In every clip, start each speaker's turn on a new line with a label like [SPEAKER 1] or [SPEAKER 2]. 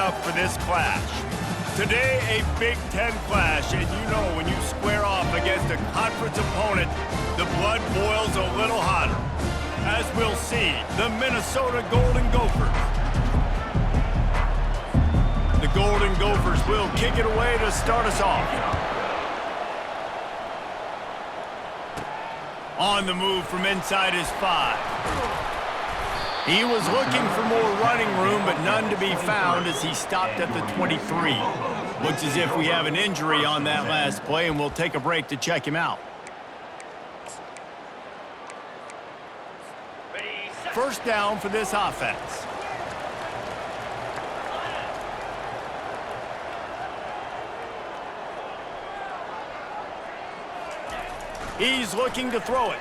[SPEAKER 1] up for this clash. Today, a Big Ten clash, and you know when you square off against a conference opponent, the blood boils a little hotter. As we'll see, the Minnesota Golden Gophers. The Golden Gophers will kick it away to start us off. On the move from inside his 5. He was looking for more running room, but none to be found as he stopped at the 23. Looks as if we have an injury on that last play, and we'll take a break to check him out. First down for this offense. He's looking to throw it.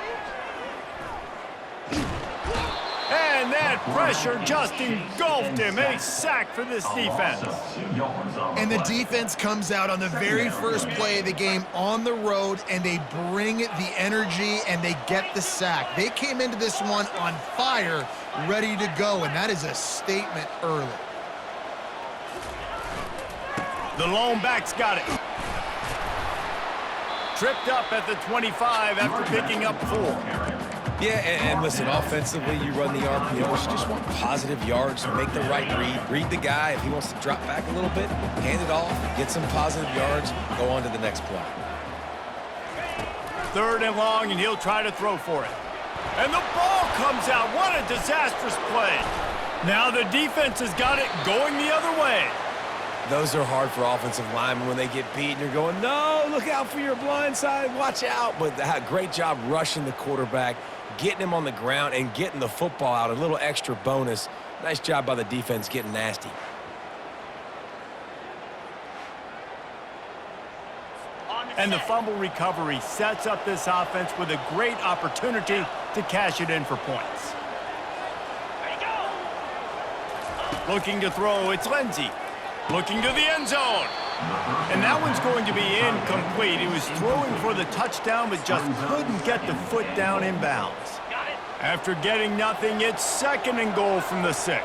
[SPEAKER 1] And that pressure just engulfed him. A sack for this defense.
[SPEAKER 2] And the defense comes out on the very first play of the game on the road, and they bring the energy, and they get the sack. They came into this one on fire, ready to go, and that is a statement early.
[SPEAKER 1] The lone back's got it. Tripped up at the 25 after picking up 4.
[SPEAKER 3] Yeah, and listen, offensively, you run the RPOs. You just want positive yards, make the right read. Read the guy. If he wants to drop back a little bit, hand it off, get some positive yards, go on to the next play.
[SPEAKER 1] 3rd and long, and he'll try to throw for it. And the ball comes out. What a disastrous play. Now the defense has got it going the other way.
[SPEAKER 3] Those are hard for offensive linemen when they get beat, and you're going, no, look out for your blind side, watch out. But great job rushing the quarterback, getting him on the ground, and getting the football out. A little extra bonus. Nice job by the defense getting nasty.
[SPEAKER 1] And the fumble recovery sets up this offense with a great opportunity to cash it in for points. Looking to throw, it's Lindsey. Looking to the end zone. And that one's going to be incomplete. He was throwing for the touchdown, but just couldn't get the foot down in bounds. After getting nothing, it's 2nd and goal from the 6.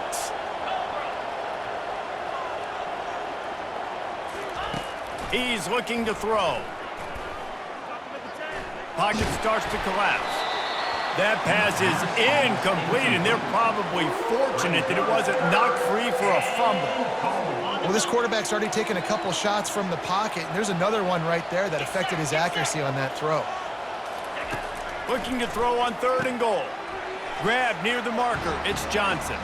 [SPEAKER 1] He's looking to throw. Pocket starts to collapse. That pass is incomplete, and they're probably fortunate that it wasn't knocked free for a fumble.
[SPEAKER 2] Well, this quarterback's already taken a couple shots from the pocket, and there's another one right there that affected his accuracy on that throw.
[SPEAKER 1] Looking to throw on 3rd and goal. Grab near the marker. It's Johnson.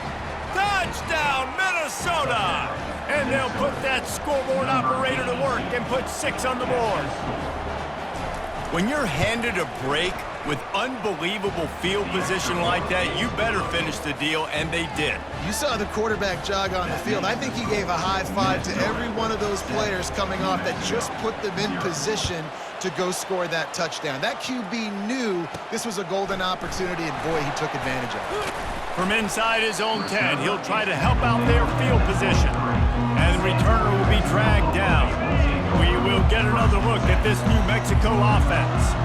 [SPEAKER 1] Touchdown, Minnesota! And they'll put that scoreboard operator to work and put 6 on the board. When you're handed a break with unbelievable field position like that, you better finish the deal, and they did.
[SPEAKER 2] You saw the quarterback jog on the field. I think he gave a high five to every one of those players coming off that just put them in position to go score that touchdown. That QB knew this was a golden opportunity, and boy, he took advantage of it.
[SPEAKER 1] From inside his own 10, he'll try to help out their field position. And the returner will be dragged down. We will get another look at this New Mexico offense.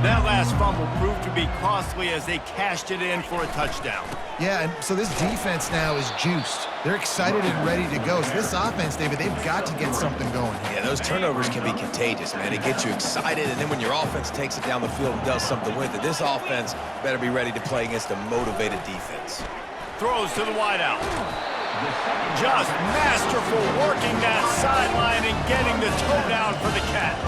[SPEAKER 1] That last fumble proved to be costly as they cashed it in for a touchdown.
[SPEAKER 2] Yeah, and so this defense now is juiced. They're excited and ready to go. So this offense, David, they've got to get something going.
[SPEAKER 3] Yeah, those turnovers can be contagious, man. It gets you excited, and then when your offense takes it down the field and does something with it, this offense better be ready to play against a motivated defense.
[SPEAKER 1] Throws to the wideout. Just masterful working that sideline and getting the toe down for the catch.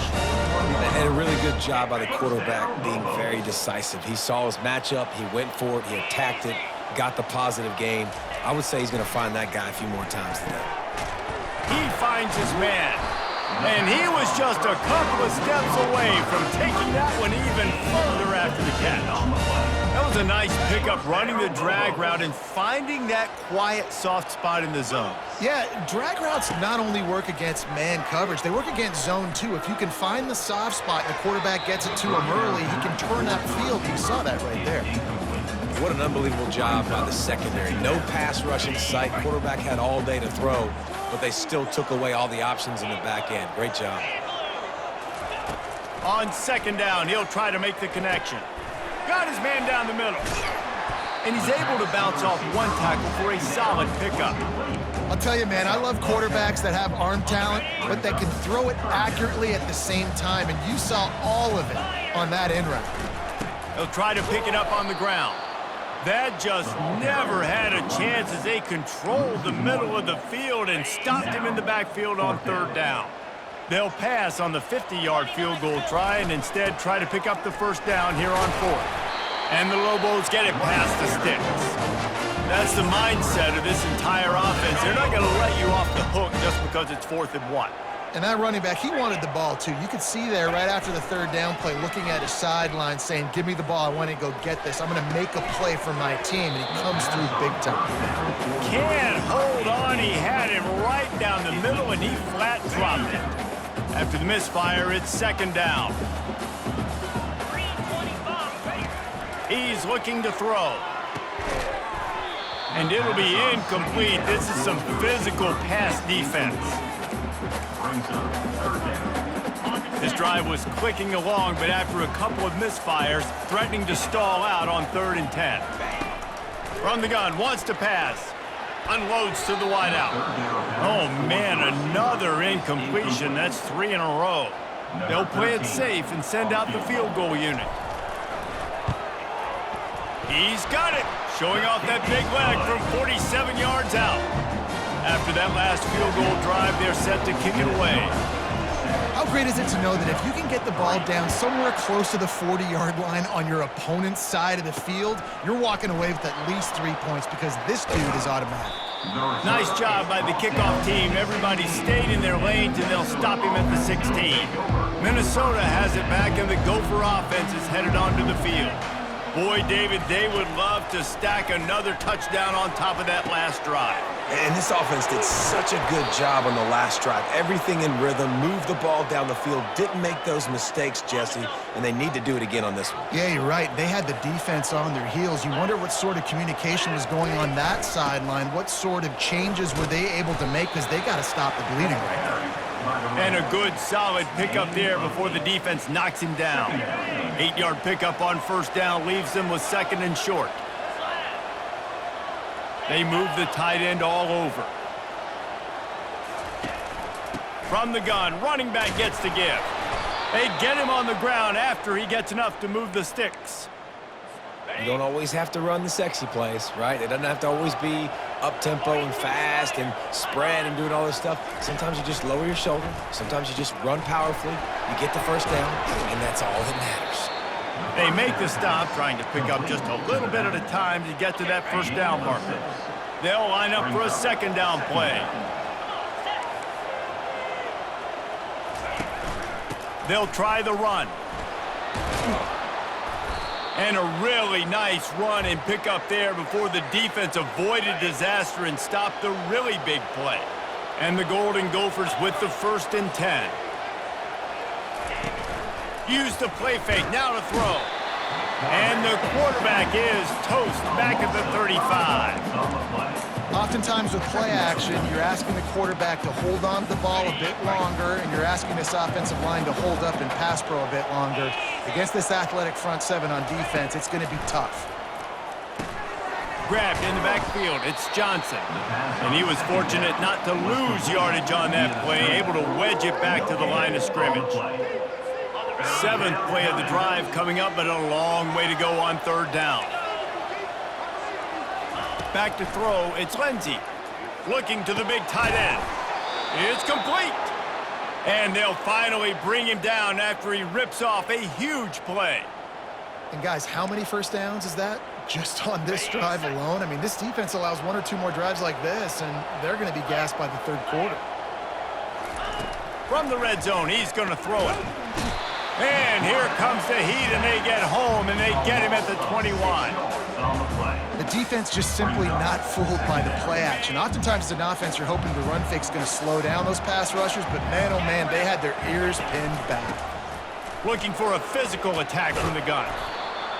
[SPEAKER 3] And a really good job by the quarterback being very decisive. He saw his matchup, he went for it, he attacked it, got the positive gain. I would say he's going to find that guy a few more times today.
[SPEAKER 1] He finds his man, and he was just a couple of steps away from taking that one even further after the catch. That was a nice pickup, running the drag route and finding that quiet, soft spot in the zone.
[SPEAKER 2] Yeah, drag routes not only work against man coverage, they work against zone too. If you can find the soft spot and the quarterback gets it to him early, he can turn that field. You saw that right there.
[SPEAKER 3] What an unbelievable job by the secondary. No pass rush in sight. Quarterback had all day to throw, but they still took away all the options in the back end. Great job.
[SPEAKER 1] On 2nd down, he'll try to make the connection. Got his man down the middle. And he's able to bounce off one tackle for a solid pickup.
[SPEAKER 2] I'll tell you, man, I love quarterbacks that have arm talent, but that can throw it accurately at the same time, and you saw all of it on that end route.
[SPEAKER 1] He'll try to pick it up on the ground. That just never had a chance as they controlled the middle of the field and stopped him in the backfield on third down. They'll pass on the 50-yard field goal try and instead try to pick up the first down here on fourth. And the Lobos get it past the sticks. That's the mindset of this entire offense. They're not going to let you off the hook just because it's 4th and 1.
[SPEAKER 2] And that running back, he wanted the ball, too. You could see there right after the third down play, looking at his sideline, saying, give me the ball. I want to go get this. I'm going to make a play for my team. And he comes through big time.
[SPEAKER 1] Can't hold on. He had him right down the middle, and he flat dropped it. After the misfire, it's 2nd down. He's looking to throw. And it'll be incomplete. This is some physical pass defense. This drive was clicking along, but after a couple of misfires, threatening to stall out on 3rd and 10. From the gun, wants to pass. Unloads to the wideout. Oh, man, another incompletion. That's 3 in a row. They'll play it safe and send out the field goal unit. He's got it. Showing off that big leg from 47 yards out. After that last field goal drive, they're set to kick it away.
[SPEAKER 2] How great is it to know that if you can get the ball down somewhere close to the 40-yard line on your opponent's side of the field, you're walking away with at least 3 points because this dude is automatic.
[SPEAKER 1] Nice job by the kickoff team. Everybody stayed in their lanes, and they'll stop him at the 16. Minnesota has it back, and the Gopher offense is headed onto the field. Boy, David, they would love to stack another touchdown on top of that last drive.
[SPEAKER 3] And this offense did such a good job on the last drive. Everything in rhythm, moved the ball down the field, didn't make those mistakes, Jesse, and they need to do it again on this one.
[SPEAKER 2] Yeah, you're right. They had the defense on their heels. You wonder what sort of communication was going on that sideline. What sort of changes were they able to make because they got to stop the bleeding right now.
[SPEAKER 1] And a good, solid pickup there before the defense knocks him down. 8-yard pickup on 1st down leaves them with 2nd and short. They move the tight end all over. From the gun, running back gets the give. They get him on the ground after he gets enough to move the sticks.
[SPEAKER 3] You don't always have to run the sexy plays, right? It doesn't have to always be up-tempo and fast and spread and doing all this stuff. Sometimes you just lower your shoulder. Sometimes you just run powerfully. You get the first down, and that's all that matters.
[SPEAKER 1] They make the stop, trying to pick up just a little bit at a time to get to that first down marker. They'll line up for a 2nd down play. They'll try the run. And a really nice run and pick up there before the defense avoided disaster and stopped the really big play. And the Golden Gophers with the 1st and 10. Use the play fake, now to throw. And the quarterback is toast back at the 35.
[SPEAKER 2] Oftentimes with play action, you're asking the quarterback to hold on to the ball a bit longer, and you're asking this offensive line to hold up and pass pro a bit longer. Against this athletic front 7 on defense, it's going to be tough.
[SPEAKER 1] Grabbed in the backfield, it's Johnson. And he was fortunate not to lose yardage on that play, able to wedge it back to the line of scrimmage. 7th play of the drive coming up, but a long way to go on 3rd down. Back to throw, it's Lindsey. Looking to the big tight end. It's complete. And they'll finally bring him down after he rips off a huge play.
[SPEAKER 2] And guys, how many first downs is that? Just on this drive alone? I mean, this defense allows 1 or 2 more drives like this, and they're going to be gassed by the 3rd quarter.
[SPEAKER 1] From the red zone, he's going to throw it. And here comes the heat, and they get home, and they get him at the 21.
[SPEAKER 2] The defense just simply not fooled by the play action. Oftentimes, as an offense, you're hoping the run fake's going to slow down those pass rushers, but man, oh man, they had their ears pinned back.
[SPEAKER 1] Looking for a physical attack from the gun.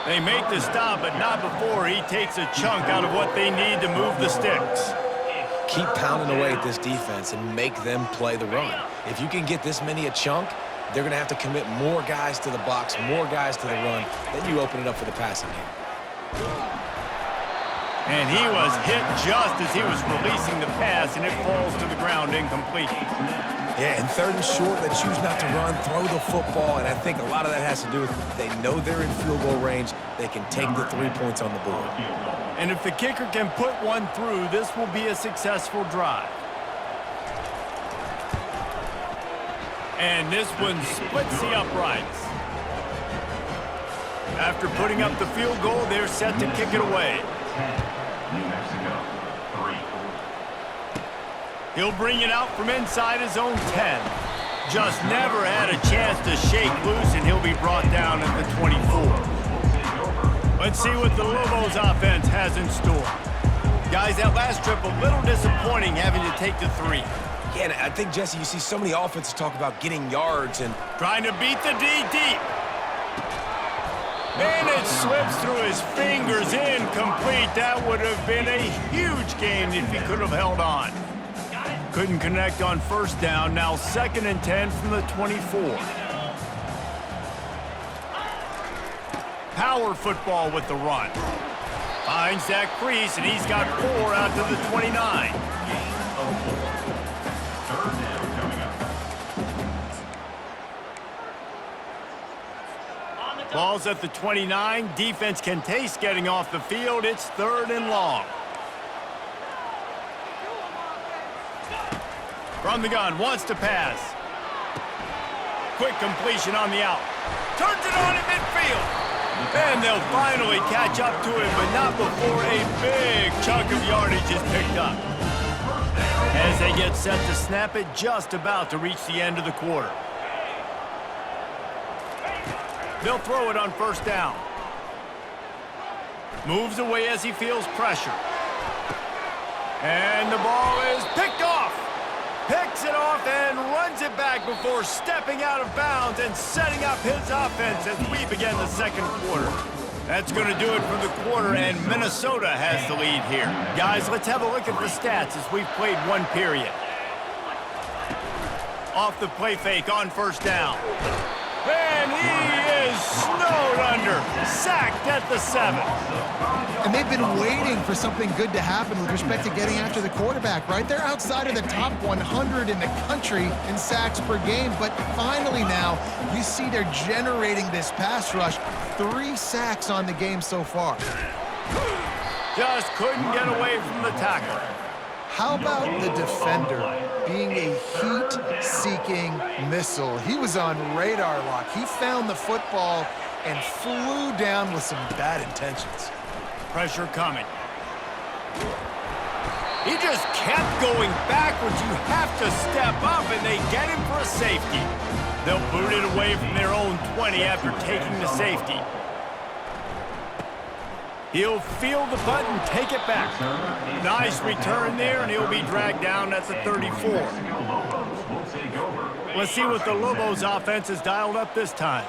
[SPEAKER 1] They make the stop, but not before he takes a chunk out of what they need to move the sticks.
[SPEAKER 3] Keep pounding away at this defense and make them play the run. If you can get this many a chunk, they're going to have to commit more guys to the box, more guys to the run. Then you open it up for the passing game.
[SPEAKER 1] And he was hit just as he was releasing the pass, and it falls to the ground incomplete.
[SPEAKER 3] Yeah, and 3rd and short, they choose not to run, throw the football, and I think a lot of that has to do with they know they're in field goal range. They can take the 3 points on the board.
[SPEAKER 1] And if the kicker can put one through, this will be a successful drive. And this one splits the uprights. After putting up the field goal, they're set to kick it away.
[SPEAKER 4] New Mexico, 3.
[SPEAKER 1] He'll bring it out from inside his own 10. Just never had a chance to shake loose, and he'll be brought down at the 24. Let's see what the Lobos offense has in store. Guys, that last trip, a little disappointing having to take the 3.
[SPEAKER 3] Yeah, and I think, Jesse, you see so many offenses talk about getting yards and
[SPEAKER 1] Trying to beat the D deep. And it slips through his fingers, incomplete. That would have been a huge gain if he could have held on. Couldn't connect on 1st down. Now 2nd and 10 from the 24. Power football with the run. Finds that crease, and he's got 4 out to the 29. Ball's at the 29. Defense can taste getting off the field. It's 3rd and long. From the gun, wants to pass. Quick completion on the out. Turns it on in midfield. And they'll finally catch up to him, but not before a big chunk of yardage is picked up. As they get set to snap it, just about to reach the end of the quarter. They'll throw it on 1st down. Moves away as he feels pressure. And the ball is picked off. Picks it off and runs it back before stepping out of bounds and setting up his offense as we begin the 2nd quarter. That's going to do it for the quarter, and Minnesota has the lead here. Guys, let's have a look at the stats as we've played 1 period. Off the play fake on 1st down. And he is snowed under. Sacked at the 7.
[SPEAKER 2] And they've been waiting for something good to happen with respect to getting after the quarterback, right? They're outside of the top 100 in the country in sacks per game, but finally now you see they're generating this pass rush. 3 sacks on the game so far.
[SPEAKER 1] Just couldn't get away from the tackle.
[SPEAKER 2] How about the defender being a heat-seeking missile? He was on radar lock. He found the football and flew down with some bad intentions.
[SPEAKER 1] Pressure coming. He just kept going backwards. You have to step up, and they get him for a safety. They'll boot it away from their own 20 after taking the safety. He'll feel the punt and take it back. Nice return there, and he'll be dragged down at the 34. Let's see what the Lobos offense has dialed up this time.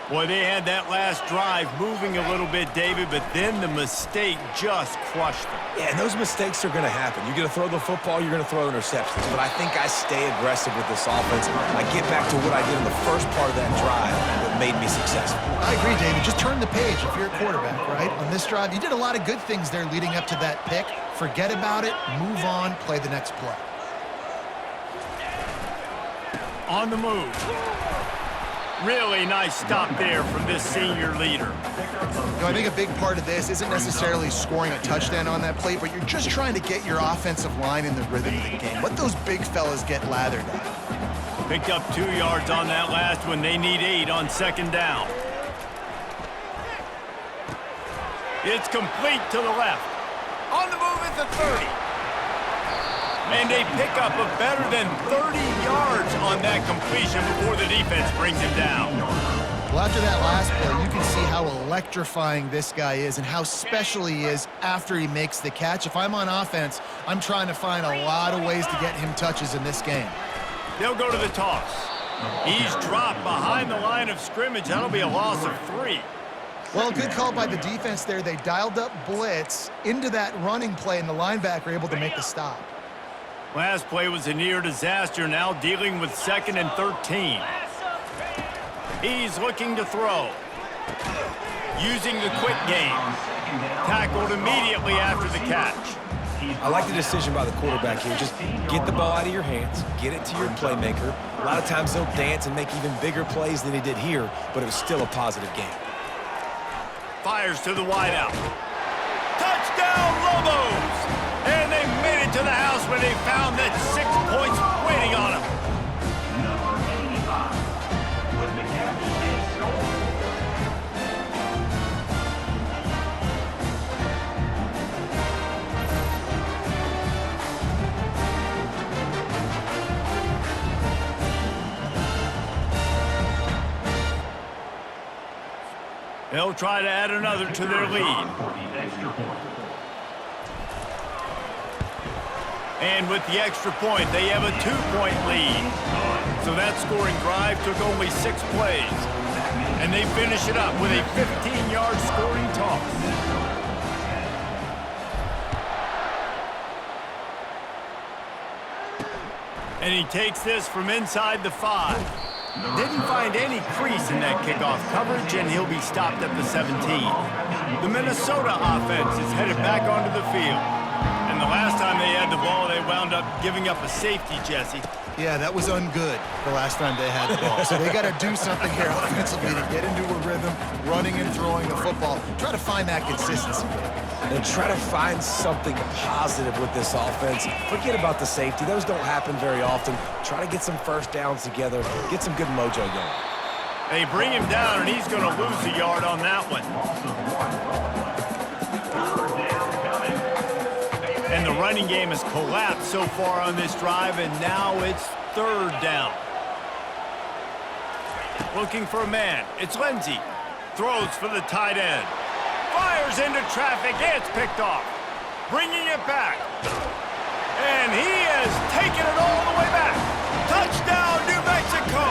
[SPEAKER 1] Boy, they had that last drive moving a little bit, David, but then the mistake just crushed them.
[SPEAKER 3] yeah, and those mistakes are going to happen. You're going to throw the football, you're going to throw interceptions. But I think I stay aggressive with this offense. I get back to what I did in the first part of that drive that made me successful.
[SPEAKER 2] I agree, David. Just turn the page if you're a quarterback, right? On this drive, you did a lot of good things there leading up to that pick. Forget about it, move on, play the next play.
[SPEAKER 1] On the move. Really nice stop there from this senior leader.
[SPEAKER 2] You know, I think a big part of this isn't necessarily scoring a touchdown on that play, but you're just trying to get your offensive line in the rhythm of the game. Let those big fellas get lathered up.
[SPEAKER 1] Picked up 2 yards on that last one. They need 8 on 2nd down. It's complete to the left. On the move at the 30. And a pickup of better than 30 yards on that completion before the defense brings him down.
[SPEAKER 2] Well, after that last play, you can see how electrifying this guy is and how special he is after he makes the catch. If I'm on offense, I'm trying to find a lot of ways to get him touches in this game.
[SPEAKER 1] They'll go to the toss. He's dropped behind the line of scrimmage. That'll be a loss of 3.
[SPEAKER 2] Well, good call by the defense there. They dialed up blitz into that running play, and the linebacker able to make the stop.
[SPEAKER 1] Last play was a near disaster, now dealing with 2nd and 13. He's looking to throw. Using the quick game. Tackled immediately after the catch.
[SPEAKER 3] I like the decision by the quarterback here. Just get the ball out of your hands, get it to your playmaker. A lot of times they'll dance and make even bigger plays than he did here, but it was still a positive game.
[SPEAKER 1] Fires to the wideout. Touchdown, Lobos! And they made it to the house where they found that 6 points waiting on them.
[SPEAKER 4] Number 85 with the catch and score.
[SPEAKER 1] They'll try to add another to their lead.
[SPEAKER 4] For the extra point.
[SPEAKER 1] And with the extra point, they have a 2-point lead. So that scoring drive took only 6 plays. And they finish it up with a 15-yard scoring toss. And he takes this from inside the 5. Didn't find any crease in that kickoff coverage, and he'll be stopped at the 17. The Minnesota offense is headed back onto the field. And the last time they had the ball, they wound up giving up a safety, Jesse.
[SPEAKER 2] Yeah, that was ungood the last time they had the ball. So they got to do something here offensively to get into a rhythm, running and throwing the football. Try to find that consistency.
[SPEAKER 3] And try to find something positive with this offense. Forget about the safety. Those don't happen very often. Try to get some first downs together, get some good mojo going.
[SPEAKER 1] They bring him down, and he's going to lose a yard on that one. And the running game has collapsed so far on this drive, and now it's 3rd down. Looking for a man. It's Lindsey. Throws for the tight end. Fires into traffic. It's picked off. Bringing it back. And he has taken it all the way back. Touchdown, New Mexico.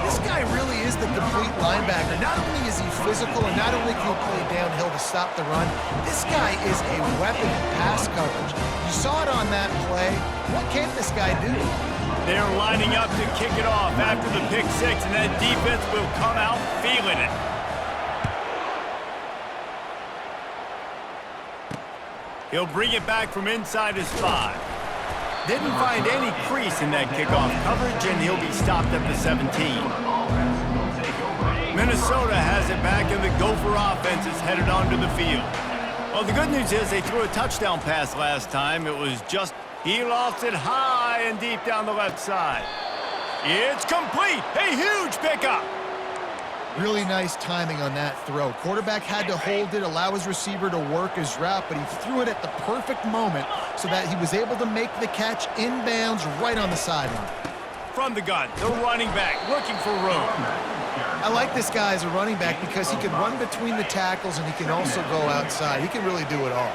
[SPEAKER 2] This guy really is the complete linebacker. Not only is he physical and not only can he play downhill to stop the run, this guy is a weapon in pass coverage. You saw it on that play. What can this guy do?
[SPEAKER 1] They're lining up to kick it off after the pick 6, and that defense will come out feeling it. He'll bring it back from inside his 5. Didn't find any crease in that kickoff coverage, and he'll be stopped at the 17. Minnesota has it back, and the Gopher offense is headed onto the field. Well, the good news is they threw a touchdown pass last time. It was just he lost it high and deep down the left side. It's complete. A huge pickup.
[SPEAKER 2] Really nice timing on that throw. Quarterback had to hold it, allow his receiver to work his route, but he threw it at the perfect moment so that he was able to make the catch inbounds right on the sideline.
[SPEAKER 1] From the gun, the running back looking for room.
[SPEAKER 2] I like this guy as a running back because he can run between the tackles and he can also go outside. He can really do it all.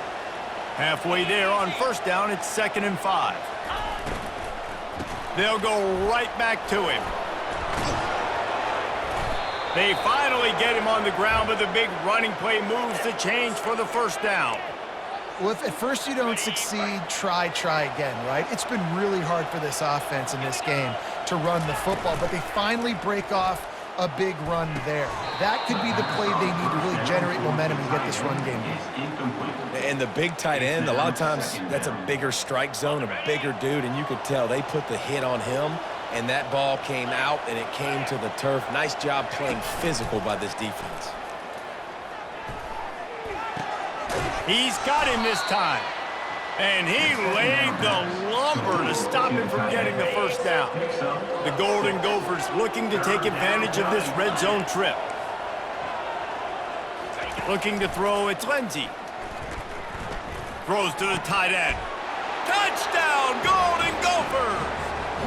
[SPEAKER 1] Halfway there on 1st down, it's 2nd and 5. They'll go right back to him. They finally get him on the ground, but the big running play moves the change for the 1st down.
[SPEAKER 2] Well, if at first you don't succeed, try again, right? It's been really hard for this offense in this game to run the football, but they finally break off a big run there. That could be the play they need to really generate momentum and get this run game going.
[SPEAKER 3] And the big tight end, a lot of times that's a bigger strike zone, a bigger dude, and you could tell they put the hit on him, and that ball came out, and it came to the turf. Nice job playing physical by this defense.
[SPEAKER 1] He's got him this time. And he laid the lumber to stop him from getting the 1st down. The Golden Gophers looking to take advantage of this red zone trip. Looking to throw, it's Lindsey. Throws to the tight end. Touchdown, Golden Gophers!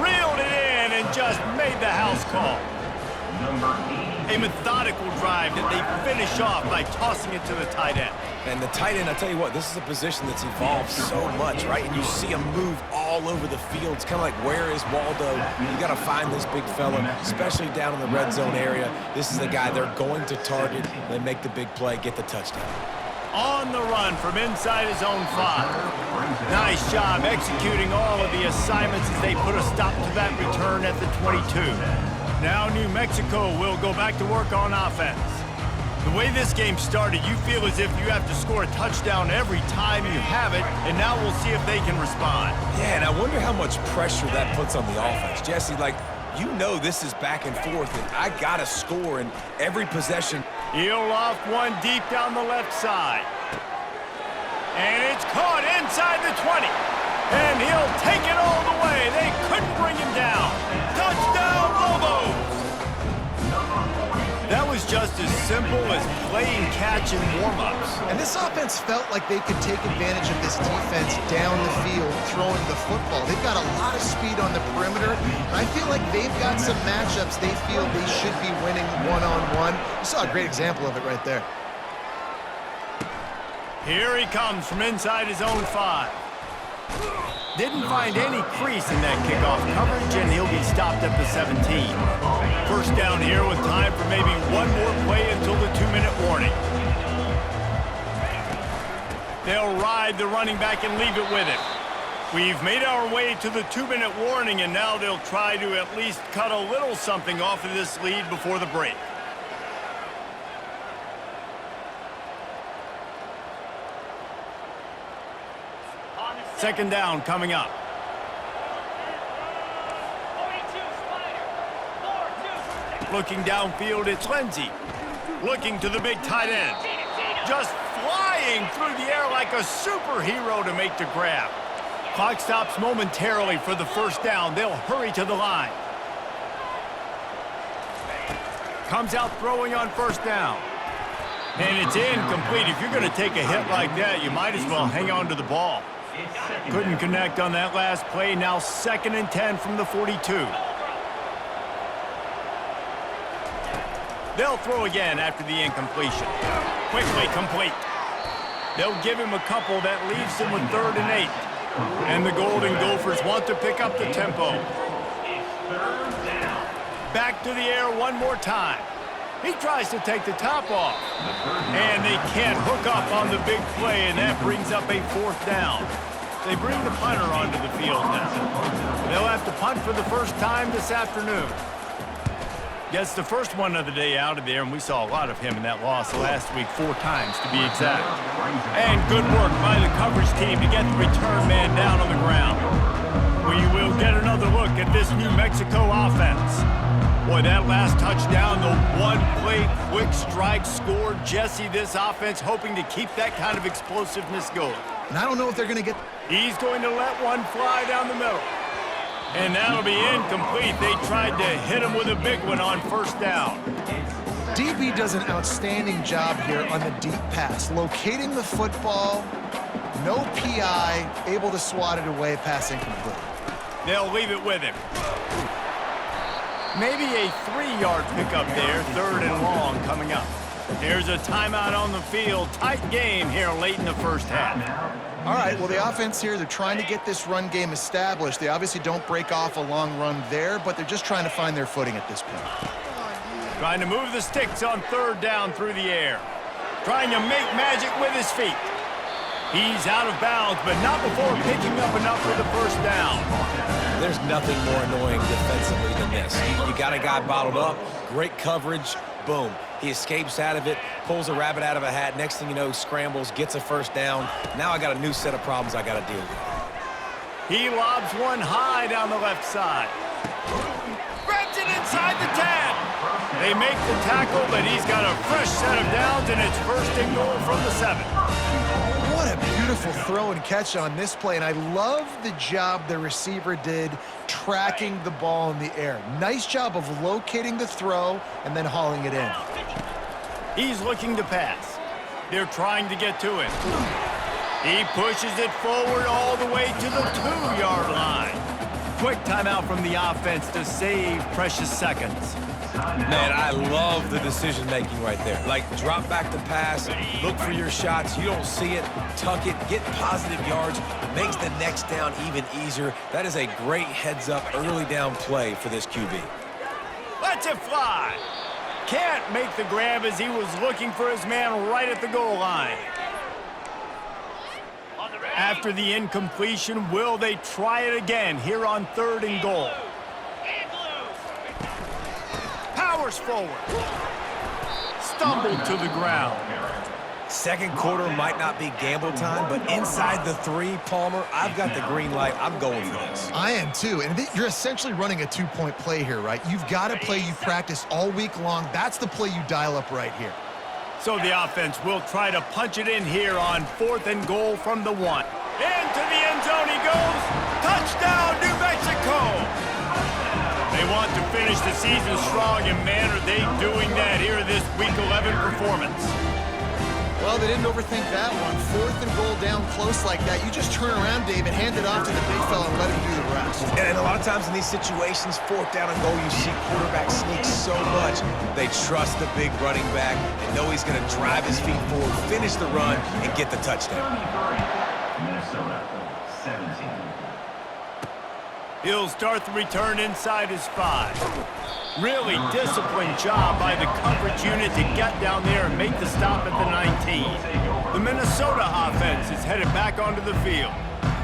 [SPEAKER 1] Reeled it in and just made the house call. A methodical drive that they finish off by tossing it to the tight end.
[SPEAKER 3] And the tight end, I tell you what, this is a position that's evolved so much, right? And you see him move all over the field. It's kind of like, where is Waldo? You got to find this big fella, especially down in the red zone area. This is the guy they're going to target. They make the big play, get the touchdown.
[SPEAKER 1] On the run from inside his own 5. Nice job executing all of the assignments as they put a stop to that return at the 22. Now New Mexico will go back to work on offense. The way this game started, you feel as if you have to score a touchdown every time you have it, and now we'll see if they can respond.
[SPEAKER 3] Yeah, and I wonder how much pressure that puts on the offense. Jesse, like, you know this is back and forth, and I got to score in every possession.
[SPEAKER 1] He'll loft one deep down the left side. And it's caught inside the 20. And he'll take it all the way. They couldn't bring him down. Touchdown, Lobos! That was just as simple as playing catch and warm-ups.
[SPEAKER 2] And this offense felt like they could take advantage of this defense down the field, throwing the football. They've got a lot of speed on the perimeter, and I feel like they've got some matchups they feel they should be winning one-on-one. You saw a great example of it right there.
[SPEAKER 1] Here he comes from inside his own 5. Didn't find any crease in that kickoff coverage, and he'll be stopped at the 17. First down here with time for maybe one more play until the 2-minute warning. They'll ride the running back and leave it with him. We've made our way to the 2-minute warning, and now they'll try to at least cut a little something off of this lead before the break. Second down coming up. Looking downfield, it's Lindsey. Looking to the big tight end. Just flying through the air like a superhero to make the grab. Clock stops momentarily for the first down. They'll hurry to the line. Comes out throwing on first down. And it's incomplete. If you're going to take a hit like that, you might as well hang on to the ball. Couldn't connect on that last play. Now 2nd and 10 from the 42. They'll throw again after the incompletion. Quickly complete. They'll give him a couple. That leaves him with 3rd and 8. And the Golden Gophers want to pick up the tempo. Back to the air one more time. He tries to take the top off. And they can't hook up on the big play, and that brings up a 4th down. They bring the punter onto the field now. They'll have to punt for the first time this afternoon. Gets the first one of the day out of there, and we saw a lot of him in that loss last week, 4 times to be exact. And good work by the coverage team to get the return man down on the ground. We will get another look at this New Mexico offense. Boy, that last touchdown, the one-play quick strike score. Jesse, this offense hoping to keep that kind of explosiveness going.
[SPEAKER 2] And I don't know if they're going to get...
[SPEAKER 1] He's going to let one fly down the middle. And that'll be incomplete. They tried to hit him with a big one on first down.
[SPEAKER 2] DB does an outstanding job here on the deep pass, locating the football, no PI, able to swat it away, pass incomplete.
[SPEAKER 1] They'll leave it with him. Maybe a 3-yard pickup there, 3rd and long coming up. Here's a timeout on the field. Tight game here late in the first half.
[SPEAKER 2] All right, well, the offense here, they're trying to get this run game established. They obviously don't break off a long run there, but they're just trying to find their footing at this point.
[SPEAKER 1] Trying to move the sticks on 3rd down through the air. Trying to make magic with his feet. He's out of bounds, but not before picking up enough for the first down.
[SPEAKER 3] There's nothing more annoying defensively than this. You got a guy bottled up, great coverage, boom. He escapes out of it, pulls a rabbit out of a hat. Next thing you know, scrambles, gets a first down. Now I got a new set of problems I got to deal with.
[SPEAKER 1] He lobs one high down the left side. Grabs it inside the 10. They make the tackle, but he's got a fresh set of downs, and it's 1st and goal from the 7.
[SPEAKER 2] What a beautiful throw and catch on this play, and I love the job the receiver did tracking the ball in the air. Nice job of locating the throw and then hauling it in.
[SPEAKER 1] He's looking to pass. They're trying to get to him. He pushes it forward all the way to the 2-yard line. Quick timeout from the offense to save precious seconds.
[SPEAKER 3] Man, I love the decision-making right there. Like, drop back the pass, look for your shots. You don't see it, tuck it, get positive yards, makes the next down even easier. That is a great heads-up early down play for this QB.
[SPEAKER 1] Lets it fly. Can't make the grab as he was looking for his man right at the goal line. After the incompletion, will they try it again here on 3rd and goal? Powers forward. stumbled to the ground.
[SPEAKER 3] Second quarter might not be gamble time, but inside the 3, Palmer, I've got the green light. I'm going for this.
[SPEAKER 2] I am too, and you're essentially running a 2-point play here, right? You've got a play you've practiced all week long. That's the play you dial up right here.
[SPEAKER 1] So the offense will try to punch it in here on 4th and goal from the 1. Into the end zone he goes. Touchdown, New Mexico! They want to finish the season strong, and man, are they doing that here in this Week 11 performance.
[SPEAKER 2] Well, they didn't overthink that one. 4th and goal down close like that. You just turn around, David, hand it off to the big fella and let him do the rest.
[SPEAKER 3] And a lot of times in these situations, 4th down and goal, you see quarterbacks sneak so much. They trust the big running back and know he's going to drive his feet forward, finish the run, and get the touchdown.
[SPEAKER 4] Minnesota 17.
[SPEAKER 1] He'll start the return inside his 5. Really disciplined job by the coverage unit to get down there and make the stop at the 19. The Minnesota offense is headed back onto the field.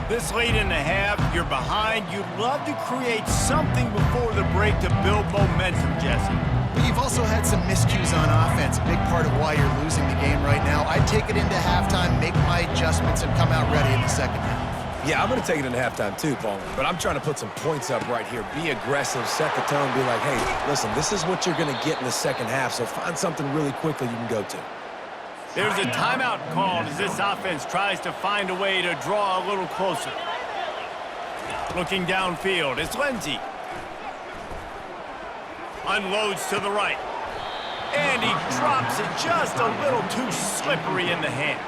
[SPEAKER 1] This late in the half, you're behind. You'd love to create something before the break to build momentum, Jesse.
[SPEAKER 2] But you've also had some miscues on offense, a big part of why you're losing the game right now. I'd take it into halftime, make my adjustments, and come out ready in the second half.
[SPEAKER 3] Yeah, I'm going to take it into halftime too, Paul. But I'm trying to put some points up right here. Be aggressive, set the tone, be like, hey, listen, this is what you're going to get in the second half, so find something really quickly you can go to.
[SPEAKER 1] There's a timeout called as this offense tries to find a way to draw a little closer. Looking downfield, it's Lindsey. Unloads to the right. And he drops it just a little too slippery in the hands.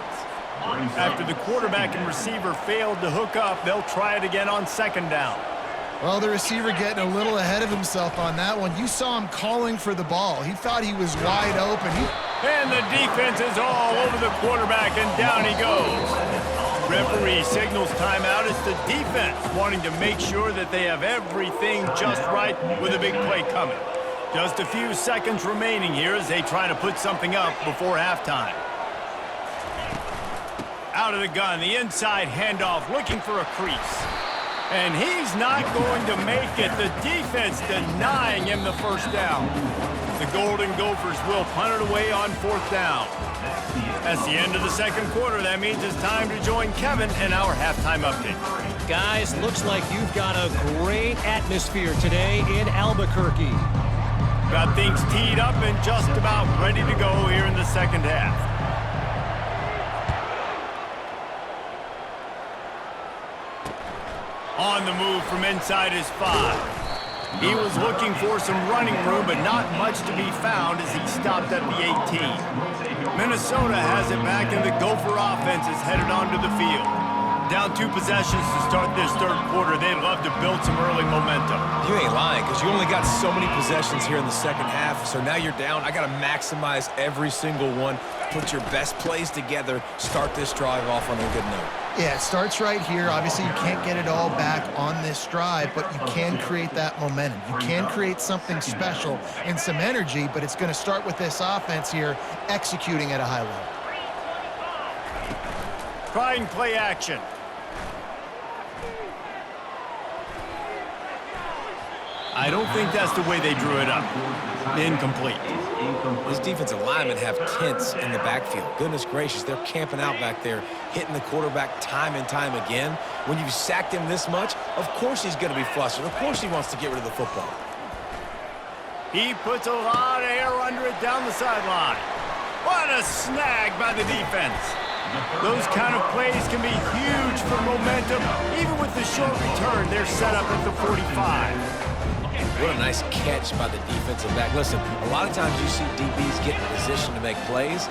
[SPEAKER 1] After the quarterback and receiver failed to hook up, they'll try it again on 2nd down.
[SPEAKER 2] Well, the receiver getting a little ahead of himself on that one. You saw him calling for the ball. He thought he was wide open.
[SPEAKER 1] And the defense is all over the quarterback, and down he goes. Referee signals timeout. It's the defense wanting to make sure that they have everything just right with a big play coming. Just a few seconds remaining here as they try to put something up before halftime. Out of the gun, the inside handoff, looking for a crease. And he's not going to make it. The defense denying him the first down. The Golden Gophers will punt it away on 4th down. That's the end of the second quarter. That means it's time to join Kevin in our halftime update.
[SPEAKER 5] Guys, looks like you've got a great atmosphere today in Albuquerque.
[SPEAKER 1] Got things teed up and just about ready to go here in the second half. On the move from inside his 5. He was looking for some running room, but not much to be found as he stopped at the 18. Minnesota has it back, and the Gopher offense is headed onto the field. Down 2 possessions to start this third quarter. They'd love to build some early momentum.
[SPEAKER 3] You ain't lying, because you only got so many possessions here in the second half, so now you're down. I got to maximize every single one, put your best plays together, start this drive off on a good note.
[SPEAKER 2] Yeah, it starts right here. Obviously, you can't get it all back on this drive, but you can create that momentum. You can create something special and some energy, but it's going to start with this offense here executing at a high level.
[SPEAKER 1] Trying play action. I don't think that's the way they drew it up. Incomplete.
[SPEAKER 3] These defensive linemen have tents in the backfield. Goodness gracious, they're camping out back there, hitting the quarterback time and time again. When you've sacked him this much, of course he's going to be flustered. Of course he wants to get rid of the football.
[SPEAKER 1] He puts a lot of air under it down the sideline. What a snag by the defense. Those kind of plays can be huge for momentum. Even with the short return, they're set up at the 45.
[SPEAKER 3] What a nice catch by the defensive back. Listen, a lot of times you see DBs get in position to make plays,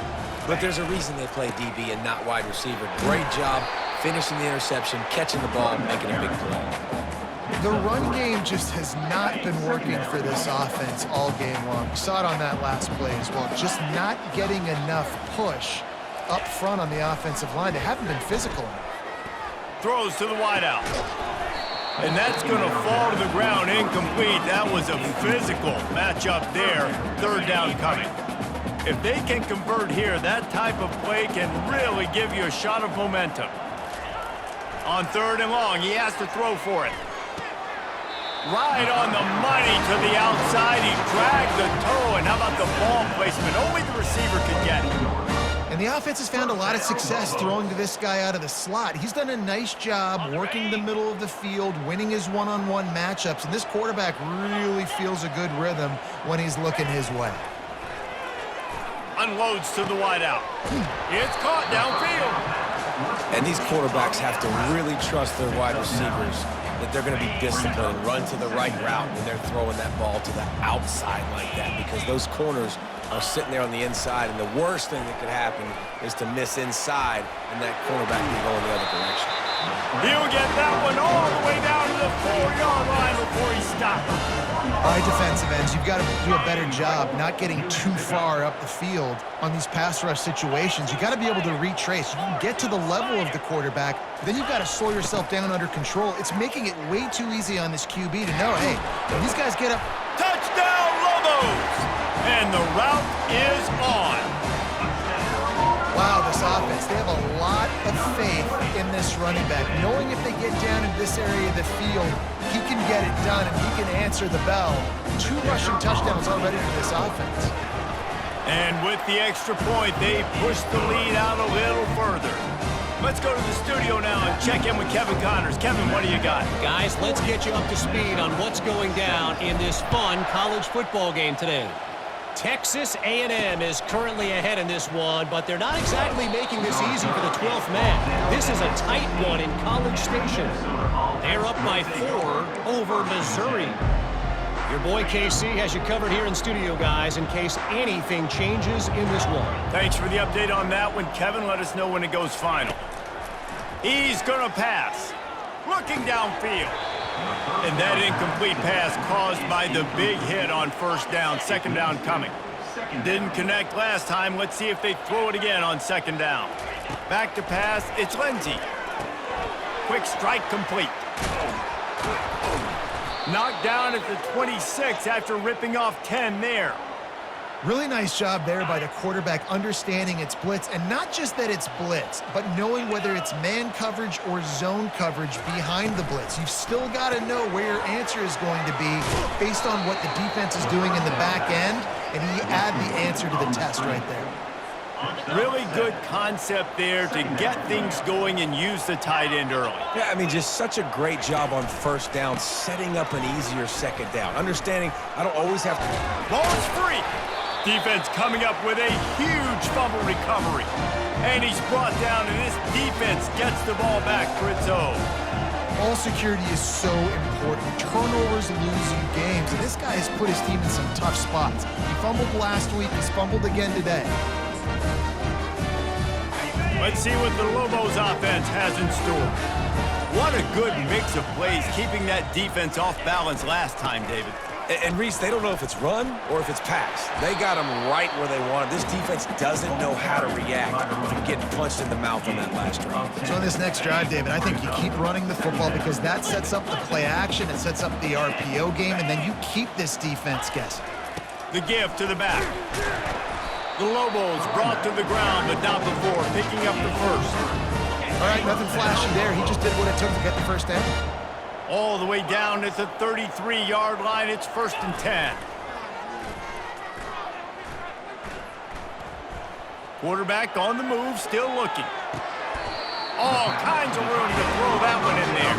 [SPEAKER 3] but there's a reason they play DB and not wide receiver. Great job finishing the interception, catching the ball, making a big play.
[SPEAKER 2] The run game just has not been working for this offense all game long. We saw it on that last play as well. Just not getting enough push up front on the offensive line. They haven't been physical enough.
[SPEAKER 1] Throws to the wideout. And that's going to fall to the ground incomplete. That was a physical matchup there. 3rd down coming. If they can convert here, that type of play can really give you a shot of momentum. On 3rd and long, he has to throw for it. Right on the money to the outside. He dragged the toe, and how about the ball placement? Only the receiver could get it.
[SPEAKER 2] And the offense has found a lot of success throwing to this guy out of the slot. He's done a nice job working the middle of the field, winning his one-on-one matchups, and this quarterback really feels a good rhythm when he's looking his way.
[SPEAKER 1] Unloads to the wideout. It's caught downfield.
[SPEAKER 3] And these quarterbacks have to really trust their wide receivers that they're going to be disciplined and run to the right route when they're throwing that ball to the outside like that, because those corners are sitting there on the inside, and the worst thing that could happen is to miss inside and that cornerback can go in the other direction.
[SPEAKER 1] He'll get that one all the way down to the 4-yard line before he stops.
[SPEAKER 2] All right, defensive ends, you've got to do a better job not getting too far up the field on these pass rush situations. You've got to be able to retrace. You can get to the level of the quarterback, but then you've got to slow yourself down under control. It's making it way too easy on this QB to know, hey, when these guys get up.
[SPEAKER 1] Touchdown, Lobos! And the route is on.
[SPEAKER 2] Wow, this offense, they have a lot of faith in this running back, knowing if they get down in this area of the field, he can get it done and he can answer the bell. 2 rushing touchdowns already for this offense.
[SPEAKER 1] And with the extra point, they push the lead out a little further. Let's go to the studio now and check in with Kevin Connors. Kevin, what do you got?
[SPEAKER 5] Guys, let's get you up to speed on what's going down in this fun college football game today. Texas A&M is currently ahead in this one, but they're not exactly making this easy for the 12th man. This is a tight one in College Station. They're up by 4 over Missouri. Your boy KC has you covered here in studio, guys, in case anything changes in this one.
[SPEAKER 1] Thanks for the update on that one, Kevin. Let us know when it goes final. He's going to pass. Looking downfield. And that incomplete pass caused by the big hit on first down. Second down coming. Didn't connect last time. Let's see if they throw it again on second down. Back to pass. It's Lindsey. Quick strike complete. Knocked down at the 26 after ripping off 10 there.
[SPEAKER 2] Really nice job there by the quarterback understanding it's blitz, and not just that it's blitz, but knowing whether it's man coverage or zone coverage behind the blitz. You've still got to know where your answer is going to be based on what the defense is doing in the back end, and he add the answer to the test right there.
[SPEAKER 1] Really good concept there to get things going and use the tight end early.
[SPEAKER 3] Yeah, I mean, just such a great job on first down, setting up an easier second down. Understanding I don't always have to.
[SPEAKER 1] Ball is free. Defense coming up with a huge fumble recovery. And he's brought down, and this defense gets the ball back for its own.
[SPEAKER 2] Ball security is so important. Turnovers lose you games, and this guy has put his team in some tough spots. He fumbled last week. He's fumbled again today.
[SPEAKER 1] Let's see what the Lobos offense has in store. What a good mix of plays, keeping that defense off balance last time, David.
[SPEAKER 3] And Reese, they don't know if it's run or if it's pass. They got them right where they want it. This defense doesn't know how to react from getting punched in the mouth on that last drive.
[SPEAKER 2] So on this next drive, David, I think you keep running the football because that sets up the play action, it sets up the RPO game, and then you keep this defense guessing.
[SPEAKER 1] The give to the back. The Lobos brought to the ground, but not before picking up the first.
[SPEAKER 2] All right, nothing flashy there. He just did what it took to get the first down.
[SPEAKER 1] All the way down at the 33-yard line. It's 1st and 10. Quarterback on the move, still looking. All kinds of room to throw that one in there.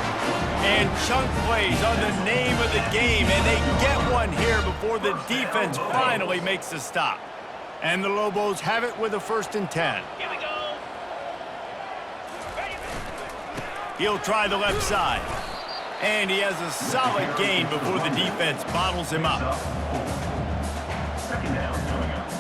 [SPEAKER 1] And chunk plays on the name of the game, and they get one here before the defense finally makes the stop. And the Lobos have it with a 1st and 10. Here we go. He'll try the left side. And he has a solid gain before the defense bottles him up.
[SPEAKER 4] Second down coming up.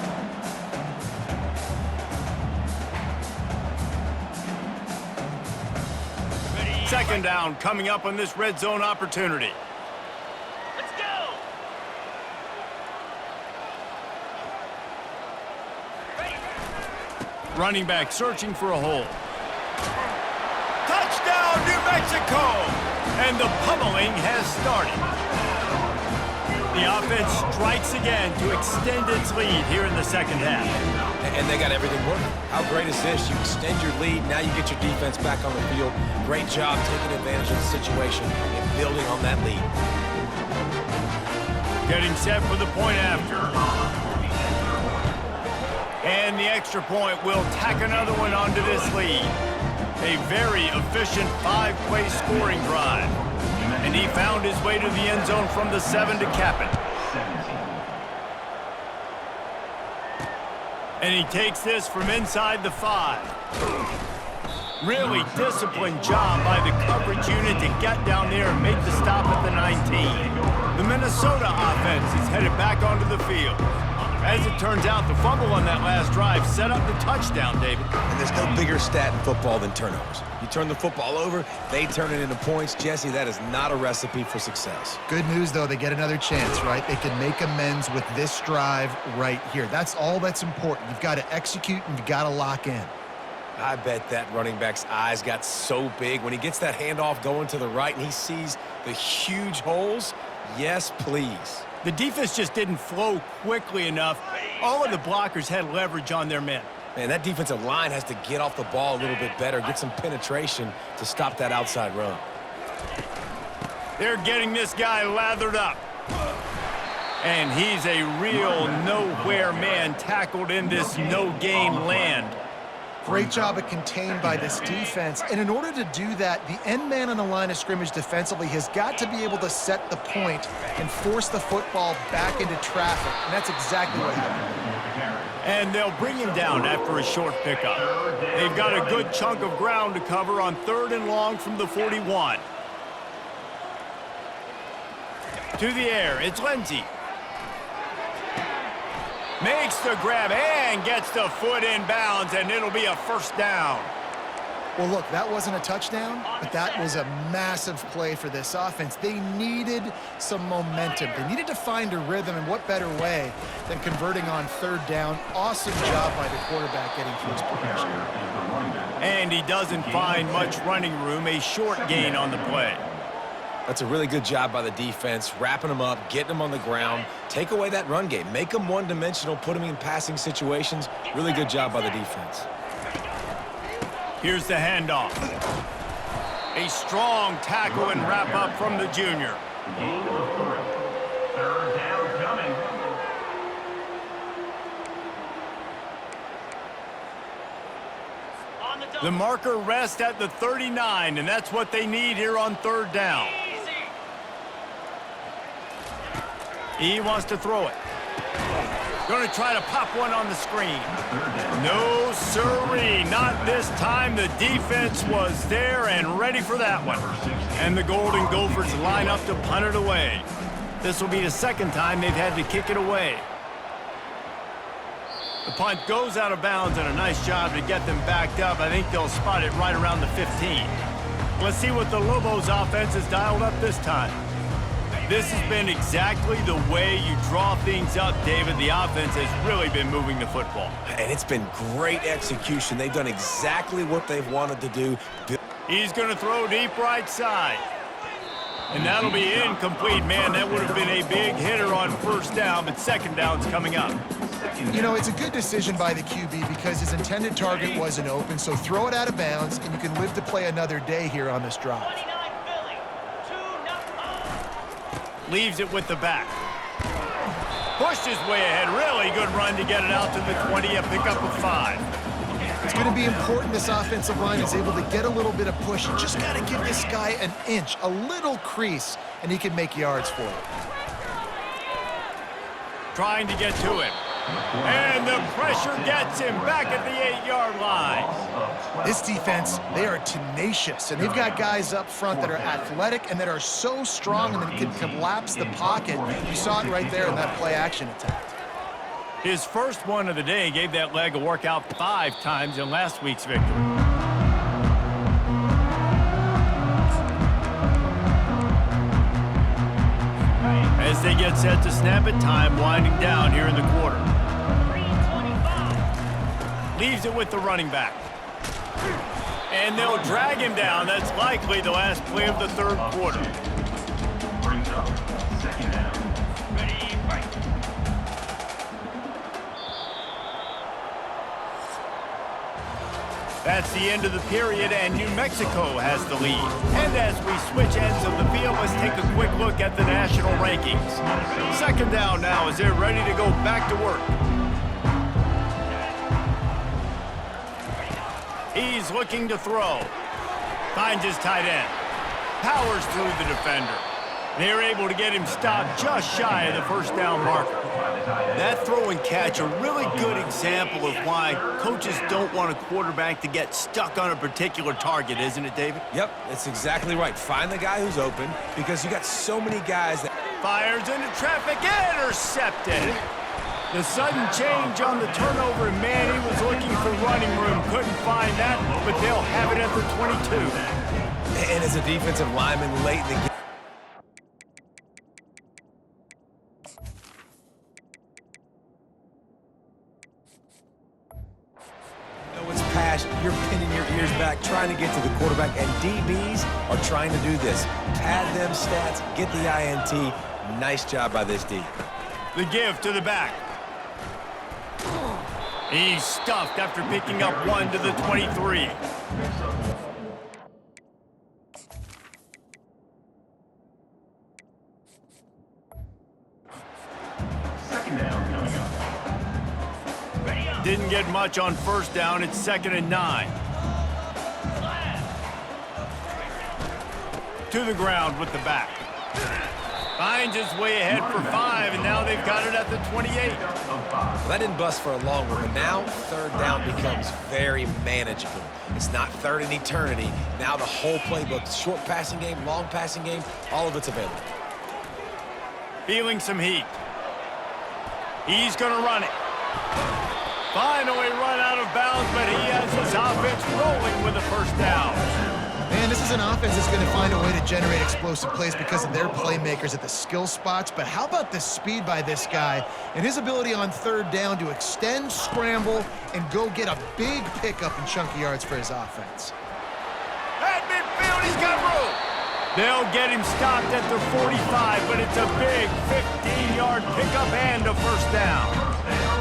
[SPEAKER 1] Second down coming up on this red zone opportunity.
[SPEAKER 6] Let's go.
[SPEAKER 1] Running back searching for a hole. Touchdown, New Mexico! And the pummeling has started. The offense strikes again to extend its lead here in the second half.
[SPEAKER 3] And they got everything working. How great is this? You extend your lead, now you get your defense back on the field. Great job taking advantage of the situation and building on that lead.
[SPEAKER 1] Getting set for the point after. And the extra point will tack another one onto this lead. A very efficient 5-play scoring drive. And he found his way to the end zone from the 7 to cap it. And he takes this from inside the 5. Really disciplined job by the coverage unit to get down there and make the stop at the 19. The Minnesota offense is headed back onto the field. As it turns out, the fumble on that last drive set up the touchdown, David.
[SPEAKER 3] And there's no bigger stat in football than turnovers. You turn the football over, they turn it into points. Jesse, that is not a recipe for success.
[SPEAKER 2] Good news, though, they get another chance, right? They can make amends with this drive right here. That's all that's important. You've got to execute and you've got to lock in.
[SPEAKER 3] I bet that running back's eyes got so big when he gets that handoff going to the right and he sees the huge holes. Yes, please.
[SPEAKER 1] The defense just didn't flow quickly enough. All of the blockers had leverage on their men.
[SPEAKER 3] Man, that defensive line has to get off the ball a little bit better, get some penetration to stop that outside run.
[SPEAKER 1] They're getting this guy lathered up. And he's a real nowhere man tackled in this no-gain land.
[SPEAKER 2] Great job of contained by this defense. And in order to do that, the end man on the line of scrimmage defensively has got to be able to set the point and force the football back into traffic. And that's exactly what happened.
[SPEAKER 1] And they'll bring him down after a short pickup. They've got a good chunk of ground to cover on 3rd and long from the 41. To the air, it's Lindsey. Makes the grab and gets the foot in bounds, and it'll be a first down.
[SPEAKER 2] Well, look, that wasn't a touchdown, but that was a massive play for this offense. They needed some momentum. They needed to find a rhythm, and what better way than converting on 3rd down. Awesome job by the quarterback getting through his progression.
[SPEAKER 1] And he doesn't find much running room, a short gain on the play.
[SPEAKER 3] That's a really good job by the defense, wrapping them up, getting them on the ground. Take away that run game. Make them one-dimensional, put them in passing situations. Really good job by the defense.
[SPEAKER 1] Here's the handoff. A strong tackle and wrap up from the junior.
[SPEAKER 4] Gain of 3. 3rd down coming.
[SPEAKER 1] The marker rests at the 39, and that's what they need here on 3rd down. He wants to throw it. Going to try to pop one on the screen. No, sirree, not this time. The defense was there and ready for that one. And the Golden Gophers line up to punt it away. This will be the 2nd time they've had to kick it away. The punt goes out of bounds, and a nice job to get them backed up. I think they'll spot it right around the 15. Let's see what the Lobos offense has dialed up this time. This has been exactly the way you draw things up, David. The offense has really been moving the football.
[SPEAKER 3] And it's been great execution. They've done exactly what they've wanted to do.
[SPEAKER 1] He's going to throw deep right side. And that'll be incomplete. Man, that would have been a big hitter on 1st down, but 2nd down's coming up.
[SPEAKER 2] You know, it's a good decision by the QB because his intended target wasn't open, so throw it out of bounds, and you can live to play another day here on this drive.
[SPEAKER 1] Leaves it with the back. Pushed his way ahead. Really good run to get it out to the 20, a pickup of 5.
[SPEAKER 2] It's going to be important this offensive line is able to get a little bit of push. You just got to give this guy an inch, a little crease, and he can make yards for it.
[SPEAKER 1] Trying to get to him. And the pressure gets him back at the 8-yard line.
[SPEAKER 2] This defense, they are tenacious, and they've got guys up front that are athletic and that are so strong and that can collapse the pocket. You saw it right there in that play-action attack.
[SPEAKER 1] His first one of the day gave that leg a workout 5 times in last week's victory. As they get set to snap it, time winding down here in the quarter. Leaves it with the running back. And they'll drag him down. That's likely the last play of the 3rd quarter.
[SPEAKER 4] Brings up 2nd down. Ready, fight.
[SPEAKER 1] That's the end of the period, and New Mexico has the lead. And as we switch ends of the field, let's take a quick look at the national rankings. Second down now as they're ready to go back to work. He's looking to throw. Finds his tight end. Powers through the defender. They're able to get him stopped just shy of the first down marker. That throw and catch, a really good example of why coaches don't want a quarterback to get stuck on a particular target, isn't it, David?
[SPEAKER 3] Yep, that's exactly right. Find the guy who's open because you got so many guys that...
[SPEAKER 1] Fires into traffic, intercepted. The sudden change on the turnover, and man, he was looking for running room. Couldn't find that, but they'll have it at the 22.
[SPEAKER 3] And as a defensive lineman late in the game, you're pinning your ears back, trying to get to the quarterback, and DBs are trying to do this. Pad them stats, get the INT. Nice job by this D.
[SPEAKER 1] The give to the back. He's stuffed after picking up one to the 23.
[SPEAKER 4] Second down coming up.
[SPEAKER 1] Didn't get much on first down. It's 2nd and 9. To the ground with the back. Finds his way ahead for 5, and now they've got it at the 28.
[SPEAKER 3] That didn't bust for a long one, but now third down becomes very manageable. It's not third in eternity. Now the whole playbook, short passing game, long passing game, all of it's available.
[SPEAKER 1] Feeling some heat. He's going to run it. Finally run out of bounds, but he has his offense rolling with a first down.
[SPEAKER 2] Man, this is an offense that's going to find a way to generate explosive plays because of their playmakers at the skill spots. But how about the speed by this guy and his ability on third down to extend, scramble, and go get a big pickup and chunky yards for his offense.
[SPEAKER 1] At midfield, he's got room. They'll get him stopped at the 45, but it's a big 15-yard pickup and a first down.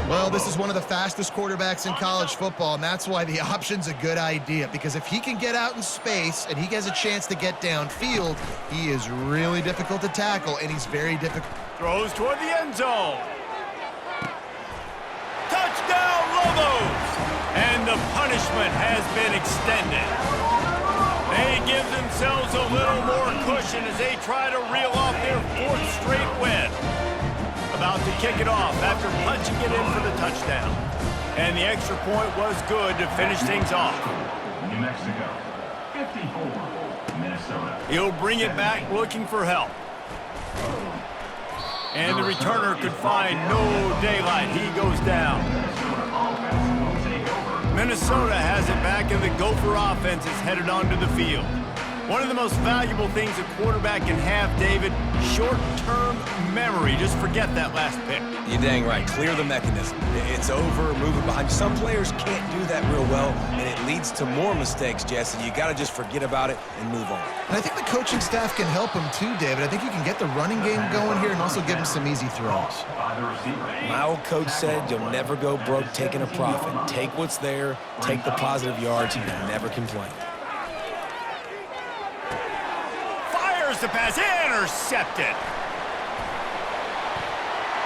[SPEAKER 2] Well, this is one of the fastest quarterbacks in college football, and that's why the option's a good idea, because if he can get out in space and he has a chance to get downfield, he is really difficult to tackle, and he's very difficult.
[SPEAKER 1] Throws toward the end zone. Touchdown, Lobos! And the punishment has been extended. They give themselves a little more cushion as they try to reel off their 4th straight win. About to kick it off after punching it in for the touchdown. And the extra point was good to finish things off.
[SPEAKER 4] New Mexico, 54, Minnesota.
[SPEAKER 1] He'll bring it back looking for help. And the returner could find no daylight. He goes down. Minnesota has it back, and the Gopher offense is headed onto the field. One of the most valuable things a quarterback can have, David, short-term memory. Just forget that last pick.
[SPEAKER 3] You're dang right. Clear the mechanism. It's over, move it behind you. Some players can't do that real well, and it leads to more mistakes, Jesse. You got to just forget about it and move on.
[SPEAKER 2] And I think the coaching staff can help him too, David. I think you can get the running game going here and also give him some easy throws.
[SPEAKER 3] My old coach said you'll never go broke taking a profit. Take what's there, take the positive yards, and never complain.
[SPEAKER 1] The pass intercepted.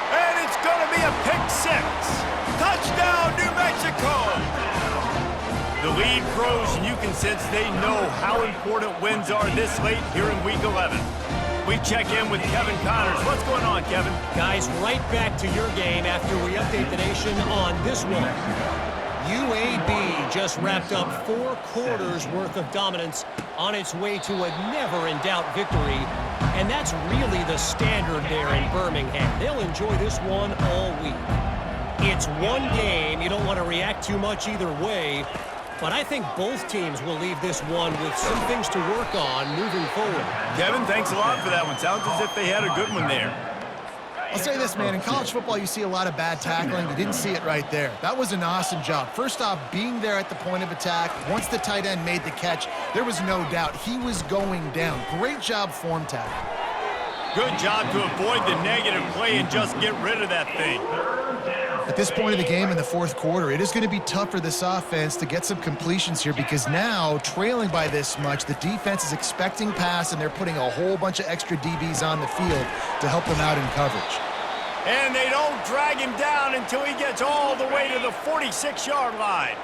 [SPEAKER 1] And it's going to be a pick 6. Touchdown, New Mexico. The lead grows, and you can sense they know how important wins are this late here in Week 11. We check in with Kevin Connors. What's going on, Kevin?
[SPEAKER 5] Guys, right back to your game after we update the nation on this one. UAB just wrapped up 4 quarters worth of dominance on its way to a never-in-doubt victory, and that's really the standard there in Birmingham. They'll enjoy this one all week. It's one game. You don't want to react too much either way, but I think both teams will leave this one with some things to work on moving forward.
[SPEAKER 1] Kevin, thanks a lot for that one. Sounds as if they had a good one there.
[SPEAKER 2] I'll say this, man. In college football, you see a lot of bad tackling. You didn't see it right there. That was an awesome job. First off, being there at the point of attack. Once the tight end made the catch, there was no doubt he was going down. Great job form tackling.
[SPEAKER 1] Good job to avoid the negative play and just get rid of that thing.
[SPEAKER 2] At this point of the game in the fourth quarter, it is going to be tough for this offense to get some completions here because now, trailing by this much, the defense is expecting pass, and they're putting a whole bunch of extra DBs on the field to help them out in coverage.
[SPEAKER 1] And they don't drag him down until he gets all the way to the 46-yard line.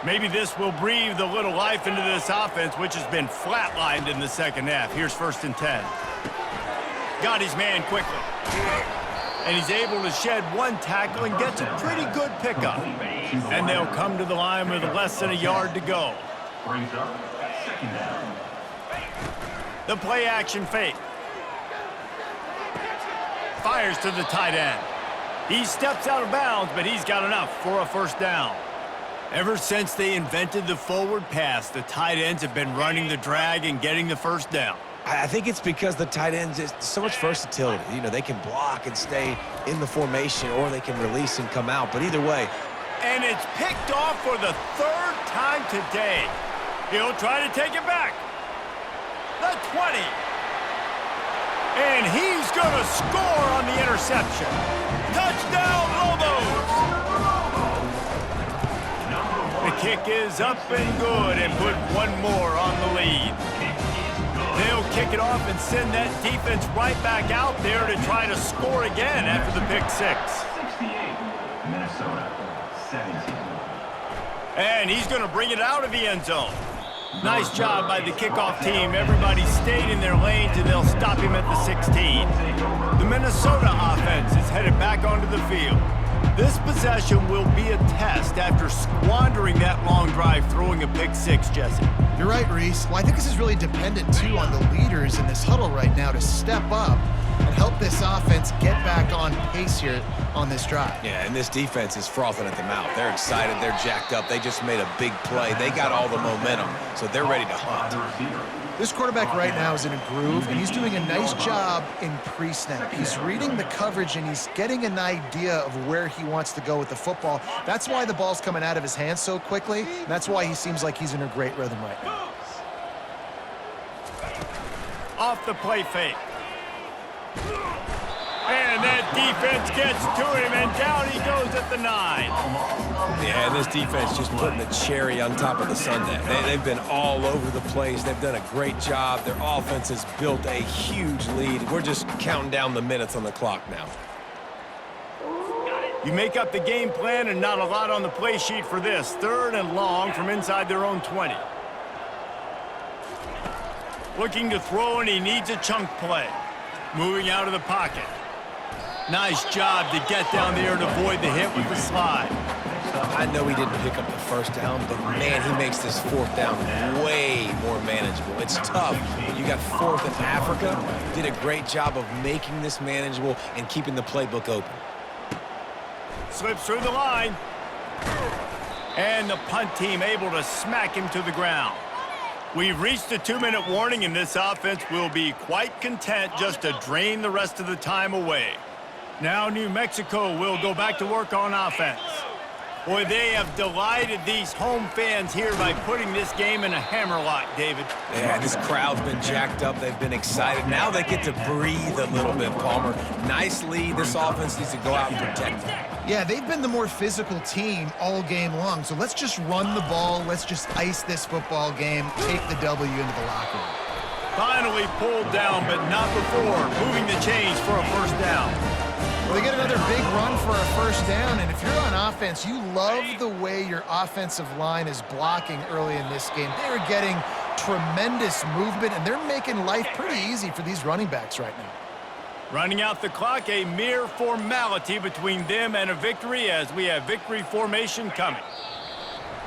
[SPEAKER 1] Maybe this will breathe a little life into this offense, which has been flatlined in the second half. Here's 1st and 10. Got his man quickly. And he's able to shed one tackle and gets a pretty good pickup. And they'll come to the line with less than a yard to go.
[SPEAKER 4] Brings up 2nd down.
[SPEAKER 1] The play action fake. Fires to the tight end. He steps out of bounds, but he's got enough for a 1st down. Ever since they invented the forward pass, the tight ends have been running the drag and getting the 1st down.
[SPEAKER 3] I think it's because the tight ends, is so much versatility. You know, they can block and stay in the formation, or they can release and come out. But either way.
[SPEAKER 1] And it's picked off for the 3rd time today. He'll try to take it back. The 20. And he's going to score on the interception. Touchdown, Lobos! The kick is up and good and put one more on the lead. They'll kick it off and send that defense right back out there to try to score again after the pick 6.
[SPEAKER 4] 68, Minnesota, 17.
[SPEAKER 1] And he's going to bring it out of the end zone. Nice job by the kickoff team. Everybody stayed in their lanes, and they'll stop him at the 16. The Minnesota offense is headed back onto the field. This possession will be a test after squandering that long drive throwing a pick 6, Jesse.
[SPEAKER 2] You're right, Reese. Well, I think this is really dependent, too, on the leaders in this huddle right now to step up and help this offense get back on pace here on this drive.
[SPEAKER 3] Yeah, and this defense is frothing at the mouth. They're excited. They're jacked up. They just made a big play. They got all the momentum, so they're ready to hunt.
[SPEAKER 2] This quarterback right now is in a groove, and he's doing a nice job in pre-snap. He's reading the coverage, and he's getting an idea of where he wants to go with the football. That's why the ball's coming out of his hands so quickly, and that's why he seems like he's in a great rhythm right now.
[SPEAKER 1] Off the play fake. And that defense gets to him, and down he goes at the 9.
[SPEAKER 3] Yeah, and this defense just putting the cherry on top of the sundae. They've been all over the place. They've done a great job. Their offense has built a huge lead. We're just counting down the minutes on the clock now.
[SPEAKER 1] You make up the game plan, and not a lot on the play sheet for this. 3rd and long from inside their own 20. Looking to throw, and he needs a chunk play. Moving out of the pocket. Nice job to get down there and avoid the hit with the slide.
[SPEAKER 3] I know he didn't pick up the 1st down, but man, he makes this 4th down way more manageable. It's tough. You got 4th in Africa. Did a great job of making this manageable and keeping the playbook open.
[SPEAKER 1] Slips through the line. And the punt team able to smack him to the ground. We've reached the 2-minute warning, and this offense will be quite content just to drain the rest of the time away. Now New Mexico will go back to work on offense. Boy, they have delighted these home fans here by putting this game in a hammerlock, David.
[SPEAKER 3] Yeah, this crowd's been jacked up. They've been excited. Now they get to breathe a little bit, Palmer. Nice lead. This offense needs to go out and protect it.
[SPEAKER 2] Yeah, they've been the more physical team all game long, so let's just run the ball. Let's just ice this football game, take the W into the locker room.
[SPEAKER 1] Finally pulled down, but not before moving the chains for a 1st down.
[SPEAKER 2] Well, they get another big run for a 1st down, and if you're on offense, you love the way your offensive line is blocking early in this game. They're getting tremendous movement, and they're making life pretty easy for these running backs right now.
[SPEAKER 1] Running out the clock, a mere formality between them and a victory as we have victory formation coming.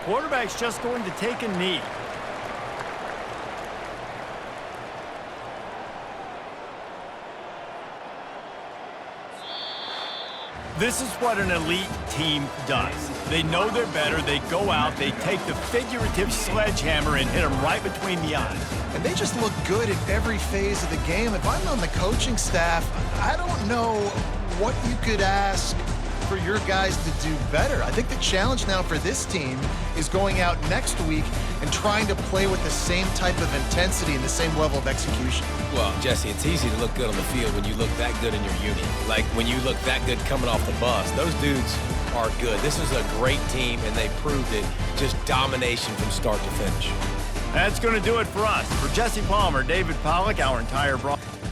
[SPEAKER 1] Quarterback's just going to take a knee. This is what an elite team does. They know they're better, they go out, they take the figurative sledgehammer and hit them right between the eyes.
[SPEAKER 2] And they just look good in every phase of the game. If I'm on the coaching staff, I don't know what you could ask for your guys to do better. I think the challenge now for this team is going out next week and trying to play with the same type of intensity and the same level of execution.
[SPEAKER 3] Well, Jesse, it's easy to look good on the field when you look that good in your unit. Like when you look that good coming off the bus. Those dudes are good. This is a great team, and they proved it. Just domination from start to finish.
[SPEAKER 1] That's going to do it for us. For Jesse Palmer, David Pollock, our entire broadcast.